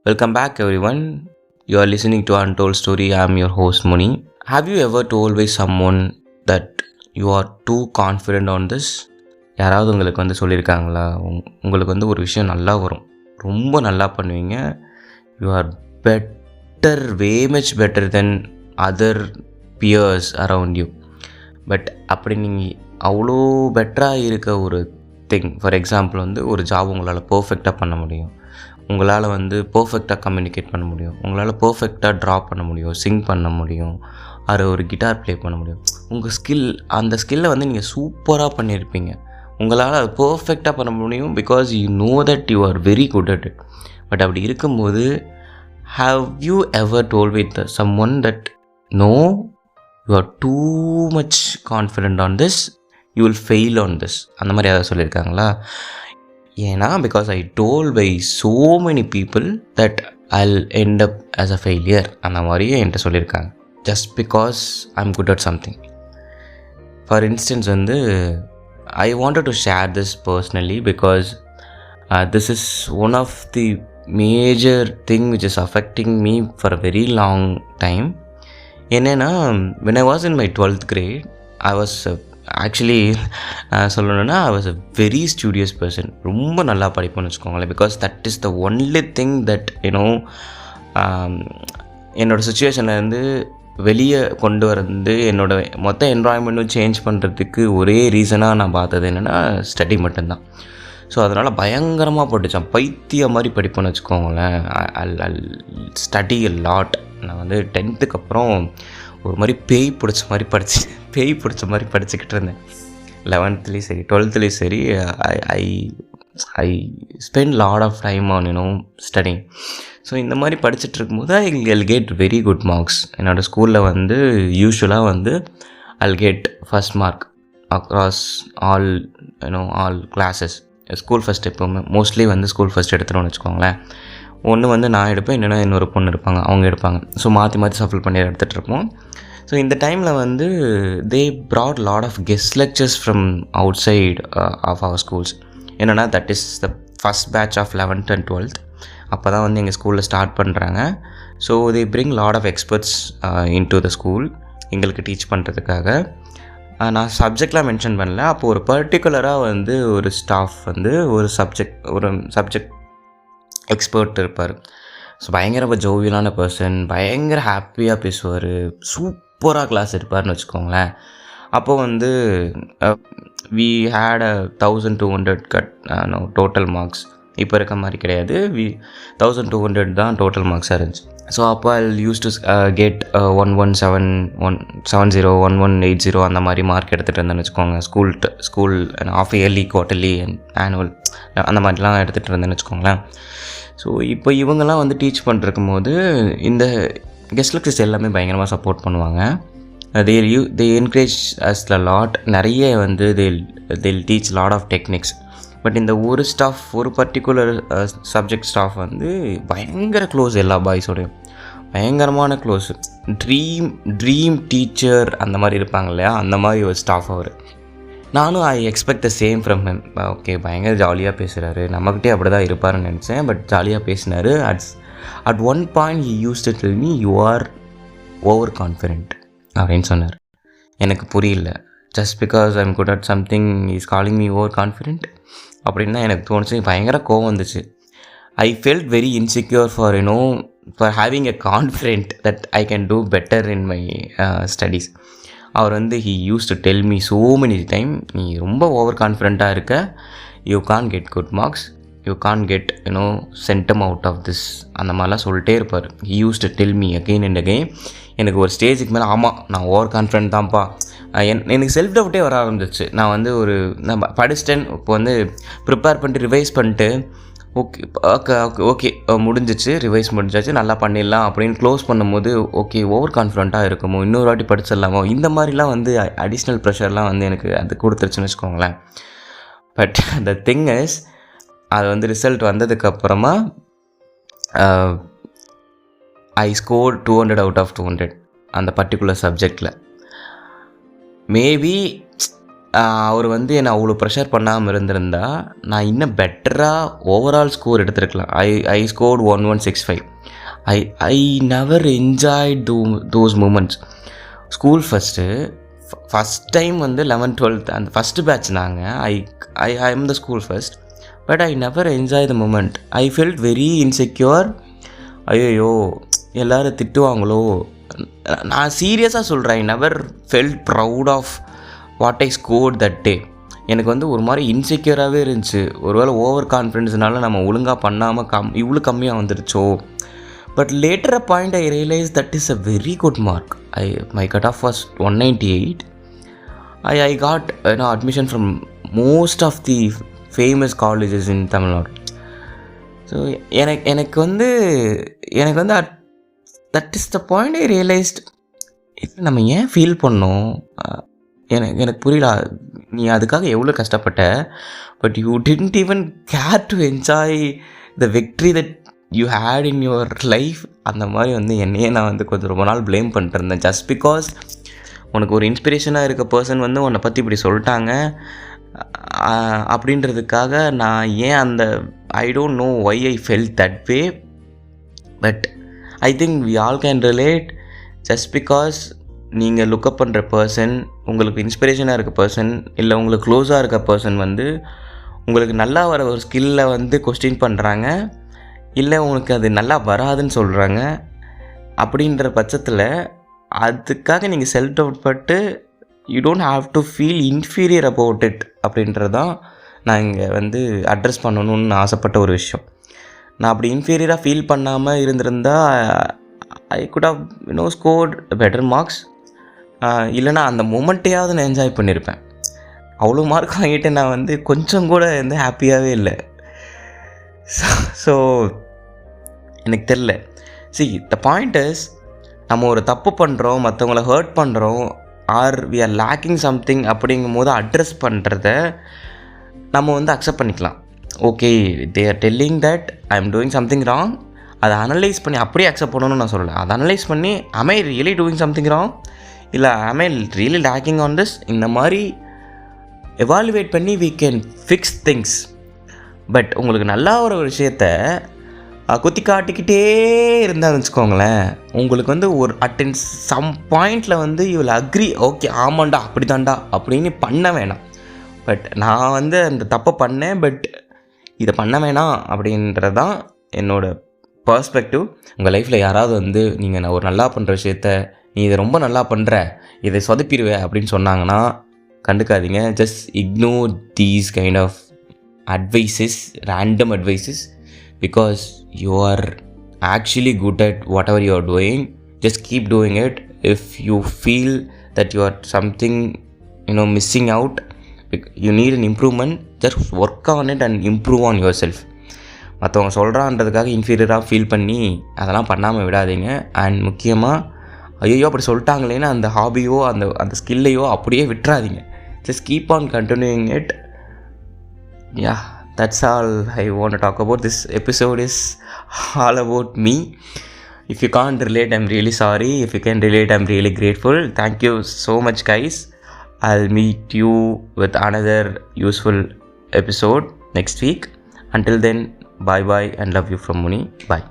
Welcome back, everyone. You are listening to Untold Story. I am your host, Muni. Have you ever told by someone that you are too confident on this? யாராவது உங்களுக்கு சொல்லியிருக்காங்களா? உங்களுக்கு ஒரு விஷயம் நல்லா வரும், ரொம்ப நல்லா பண்ணுவீங்க. You are better, way much better than other peers around you. But அப்படி நீங்கள் அவ்வளோ பெட்டராக இருக்க ஒரு திங், ஃபார் எக்ஸாம்பிள் ஒரு ஜாப் உங்களால் பர்ஃபெக்டாக பண்ண முடியும், உங்களால் பர்ஃபெக்டாக கம்யூனிகேட் பண்ண முடியும், உங்களால் பர்ஃபெக்டாக ட்ரா பண்ண முடியும், சிங் பண்ண முடியும், அது ஒரு கிட்டார் ப்ளே பண்ண முடியும். உங்கள் ஸ்கில், அந்த ஸ்கில்லை நீங்கள் சூப்பராக பண்ணியிருப்பீங்க. உங்களால் அது பர்ஃபெக்டாக பண்ண முடியும் because you know that you are very good at it. But அப்படி இருக்கும்போது have you ever told with someone that no, you are too much confident on this, you will fail on this, அந்த மாதிரி ஏதாவது சொல்லியிருக்காங்களா? ஏன்னா because I told by so many people that I'll end up as a failure, அந்த மாதிரியே என்கிட்ட சொல்லியிருக்காங்க. Just because I am good at something. For instance I wanted to share this personally because this is one of the major thing which is affecting me for a very long time. என்னென்னா, when I was in my 12th grade, I was actually சொல்லணுன்னா I was a very studious person. ரொம்ப நல்லா படிப்போம்னு வச்சுக்கோங்களேன். Because that is the only thing that என்னோடய சுச்சுவேஷன்லேருந்து வெளியே கொண்டு வரது, என்னோடய மொத்த என்வாயன்மெண்ட்டும் சேஞ்ச் பண்ணுறதுக்கு ஒரே ரீசனாக நான் பார்த்தது என்னென்னா ஸ்டடி மட்டும்தான். ஸோ அதனால் பயங்கரமாக படித்தேன், பைத்தியம் மாதிரி படிப்பேன்னு வச்சுக்கோங்களேன். Study a lot. நான் 10th அப்புறம் ஒரு மாதிரி பேய் பிடிச்ச மாதிரி படிச்சுக்கிட்டு இருந்தேன். 11th சரி 12th சரி. I spend lot of time on studying. So இந்த மாதிரி படிச்சுட்டு இருக்கும்போது I get very good marks. என்னோடய ஸ்கூலில் யூஸ்வலாக I'll get first mark across all classes. School first எப்போவுமே மோஸ்ட்லி ஸ்கூல் ஃபஸ்ட் எடுத்துகிட்டோன்னு வச்சுக்கோங்களேன். ஒன்று நான் எடுப்பேன், இல்லைன்னா இன்னொரு பொண்ணு இருப்பாங்க, அவங்க எடுப்பாங்க. ஸோ மாற்றி சஃபில் பண்ணி எடுத்துகிட்டு இருப்போம். ஸோ இந்த டைமில் they brought lot of guest lectures from outside of our schools. என்னென்னா that is the first batch of 11th and 12th. அப்போ தான் எங்கள் ஸ்கூலில் ஸ்டார்ட் பண்ணுறாங்க. So they bring lot of experts into the school எங்களுக்கு teach பண்ணுறதுக்காக. நான் சப்ஜெக்ட்லாம் mention பண்ணல. அப்போது ஒரு பர்டிகுலராக ஒரு ஸ்டாஃப் ஒரு சப்ஜெக்ட் எக்ஸ்பர்ட் இருப்பார். ஸோ பயங்கர ஜோவியலான பர்சன், பயங்கர ஹாப்பியாக பேசுவார், சூப்பராக கிளாஸ் எடுப்பார்னு வச்சுக்கோங்களேன். அப்போது வி ஹேட் 1200 டோட்டல் மார்க்ஸ். இப்போ இருக்க மாதிரி கிடையாது, 1200 தான் டோட்டல் மார்க்ஸாக இருந்துச்சு. ஸோ அப்போ ஐ யூஸ் டு கெட் 1170 1180 அந்த மாதிரி மார்க் எடுத்துகிட்டு இருந்தேன்னு வச்சுக்கோங்க. School half yearly, quarterly and annual அந்த மாதிரிலாம் எடுத்துகிட்டு இருந்தேன்னு வச்சுக்கோங்களேன். ஸோ இப்போ இவங்கெல்லாம் டீச் பண்ணிருக்கும் போது இந்த கெஸ்ட் லெக்சர்ஸ் எல்லாமே பயங்கரமாக சப்போர்ட் பண்ணுவாங்க. They encourage us a lot. நிறைய they'll teach lot of techniques. But இந்த ஒரு ஸ்டாஃப், ஒரு பர்டிகுலர் சப்ஜெக்ட் ஸ்டாஃப் பயங்கர க்ளோஸ், எல்லா பாய்ஸோடையும் பயங்கரமான க்ளோஸ். ட்ரீம் டீச்சர் அந்த மாதிரி இருப்பாங்க இல்லையா, அந்த மாதிரி ஒரு ஸ்டாஃப் அவர். நானும் I expect the same from him. Okay, பயங்கர ஜாலியாக பேசுகிறாரு, நம்மக்கிட்டே அப்படி தான் இருப்பாருன்னு நினச்சேன். பட் ஜாலியாக பேசினார். At one point he used to tell me, you are over confident அப்படின்னு சொன்னார். எனக்கு புரியல. Just because I am good at something is calling me over confident அப்படின்னு தான் எனக்கு தோணுச்சு. பயங்கர கோவம் வந்துச்சு. I felt very insecure for having a confident that I can do better in my studies. அவர் he used to tell me so many time, நீ ரொம்ப ஓவர் கான்ஃபிடென்ட்டாக இருக்க, you can get good marks, you can get centum out of this, அந்த மாதிரிலாம் சொல்லிட்டே இருப்பார். He used to tell me again and again. எனக்கு ஒரு ஸ்டேஜுக்கு மேலே ஆமாம் நான் ஓவர் கான்ஃபிடென்ட் தான்ப்பா, எனக்கு செல்ஃப் டவுட்டே வர ஆரம்பிச்சிச்சு. நான் நான் படிச்சிட்டேன். இப்போ ப்ரிப்பேர் பண்ணிட்டு ரிவைஸ் பண்ணிட்டு ஓகே முடிஞ்சிச்சு, ரிவைஸ் முடிஞ்சாச்சு, நல்லா பண்ணிடலாம் அப்படின்னு க்ளோஸ் பண்ணும்போது ஓகே ஓவர் கான்ஃபிடென்ட்டாக இருக்குமோ, இன்னொரு வாட்டி படிச்சிடலாமோ, இந்த மாதிரிலாம் அடிஷ்னல் ப்ரெஷர்லாம் எனக்கு அது கொடுத்துருச்சுன்னு வச்சுக்கோங்களேன். பட் த திங் இஸ், அது ரிசல்ட் வந்ததுக்கப்புறமா ஐ ஸ்கோர் 200 out of 200 அந்த பர்டிகுலர் சப்ஜெக்டில். மேபி அவர் வந்து என்னை அவ்வளோ ப்ரெஷர் பண்ணாமல் இருந்திருந்தா நான் இன்னும் பெட்டராக ஓவரால் ஸ்கோர் எடுத்துருக்கலாம். I scored 1165. I never enjoyed those moments. School first time வந்து 11th 12th அந்த ஃபஸ்ட்டு பேட்ச் நாங்கள். I am the school first, but I never enjoy the moment. I felt very insecure. ஐயோ எல்லோரும் திட்டுவாங்களோ. நான் சீரியஸாக சொல்கிறேன், I never felt proud of what I scored that day. எனக்கு வந்து ஒரு மாதிரி இன்செக்யூராகவே இருந்துச்சு. ஒருவேளை ஓவர் கான்ஃபிடென்ஸ்னால நம்ம ஒழுங்காக பண்ணாமல் இவ்வளோ கம்மியாக வந்துருச்சோ. But later a point I realise that is a very good mark. My cut off was 198. I got admission from most of the famous colleges in Tamil Nadu. So எனக்கு வந்து that is the point I realised, இது நம்ம ஏன் feel பண்ணோம். எனக்கு புரியல. நீ அதுக்காக எவ்வளோ கஷ்டப்பட்ட, but you didn't even care to enjoy the victory that you had in your life. அந்த மாதிரி வந்து என்னையே நான் வந்து கொஞ்சம் ரொம்ப நாள் ப்ளேம் பண்ணிட்டுருந்தேன். ஜஸ்ட் பிகாஸ் உனக்கு ஒரு இன்ஸ்பிரேஷனாக இருக்க பர்சன் வந்து உன்னை பற்றி இப்படி சொல்லிட்டாங்க அப்படின்றதுக்காக நான் ஏன் அந்த I don't know why I felt that way. But I think we all can relate. Just because நீங்கள் லுக்கப் பண்ணுற பர்சன், உங்களுக்கு இன்ஸ்பிரேஷனாக இருக்க பர்சன், இல்லை உங்களுக்கு க்ளோஸாக இருக்க பர்சன் வந்து உங்களுக்கு நல்லா வர ஒரு ஸ்கில்லை வந்து கொஸ்டின் பண்ணுறாங்க, இல்லை உங்களுக்கு அது நல்லா வராதுன்னு சொல்கிறாங்க. அப்படின்ற பட்சத்தில் அதுக்காக நீங்கள் செல்ஃப் டவுட் பட்டு you don't have to feel inferior about it. அப்படின்றது தான் நான் இங்கே வந்து அட்ரஸ் பண்ணணும்னு ஆசைப்பட்ட ஒரு விஷயம். நான் அப்படி இன்ஃபீரியராக ஃபீல் பண்ணாமல் இருந்திருந்தால் I could have scored better marks. இல்லைனா அந்த மூமெண்ட்டையாவது நான் என்ஜாய் பண்ணியிருப்பேன். அவ்வளோ மார்க் வாங்கிட்டு நான் வந்து கொஞ்சம் கூட வந்து ஹாப்பியாகவே இல்லை. ஸோ எனக்கு தெரில. சி த பாயிண்ட் இஸ், நம்ம ஒரு தப்பு பண்ணுறோம், மற்றவங்கள ஹர்ட் பண்ணுறோம், are we are lacking something அப்படிங்கும் போது அட்ரஸ் பண்ணுறத நம்ம வந்து அக்செப்ட் பண்ணிக்கலாம். Okay, they are telling that I am doing something wrong. அதை அனலைஸ் பண்ணி அப்படியே அக்செப்ட் பண்ணணும்னு நான் சொல்லலை. அதை அனலைஸ் பண்ணி am I really doing something wrong, இல்லை am I really lacking on this, இந்த மாதிரி எவாலுவேட் பண்ணி we can fix things. But உங்களுக்கு நல்லா ஒரு விஷயத்த குத்தி காட்டிக்கிட்டே இருந்தான்னு வச்சுக்கோங்களேன், உங்களுக்கு வந்து ஒரு அட்டென்ஸ் சம் பாயிண்டில் வந்து யூ வில் அக்ரி, ஓகே ஆமாண்டா அப்படி தாண்டா அப்படின்னு பண்ண வேணாம். பட் நான் வந்து அந்த தப்பை பண்ணேன், பட் இதை பண்ண வேணாம் அப்படின்றது தான் என்னோடய பர்ஸ்பெக்டிவ். உங்கள் லைஃப்பில் யாராவது வந்து நீங்கள் நான் ஒரு நல்லா பண்ணுற விஷயத்த நீ இதை ரொம்ப நல்லா பண்ணுற, இதை சொதப்பிடுவேன் அப்படின்னு சொன்னாங்கன்னா கண்டுக்காதீங்க. Just ignore these kind of advices, random advices, because you are actually good at whatever you are doing. Just keep doing it. If you feel that you are something missing out, you need an improvement, just work on it and improve on yourself. மற்றவங்க சொல்கிறான்றதுக்காக இன்ஃபீரியராக feel பண்ணி அதெல்லாம் பண்ணாமல் விடாதீங்க. And முக்கியமாக ஐயோ அப்படி சொல்லிட்டாங்களேன்னு அந்த ஹாபியோ அந்த ஸ்கில்லையோ அப்படியே விட்டுறாதீங்க. just keep on continuing it. Yeah, that's all I want to talk about. This episode is all about me. If you can't relate, I'm really sorry. If you can relate, I'm really grateful. Thank you so much, guys. I'll meet you with another useful episode next week. Until then, bye bye and love you from Muni. Bye.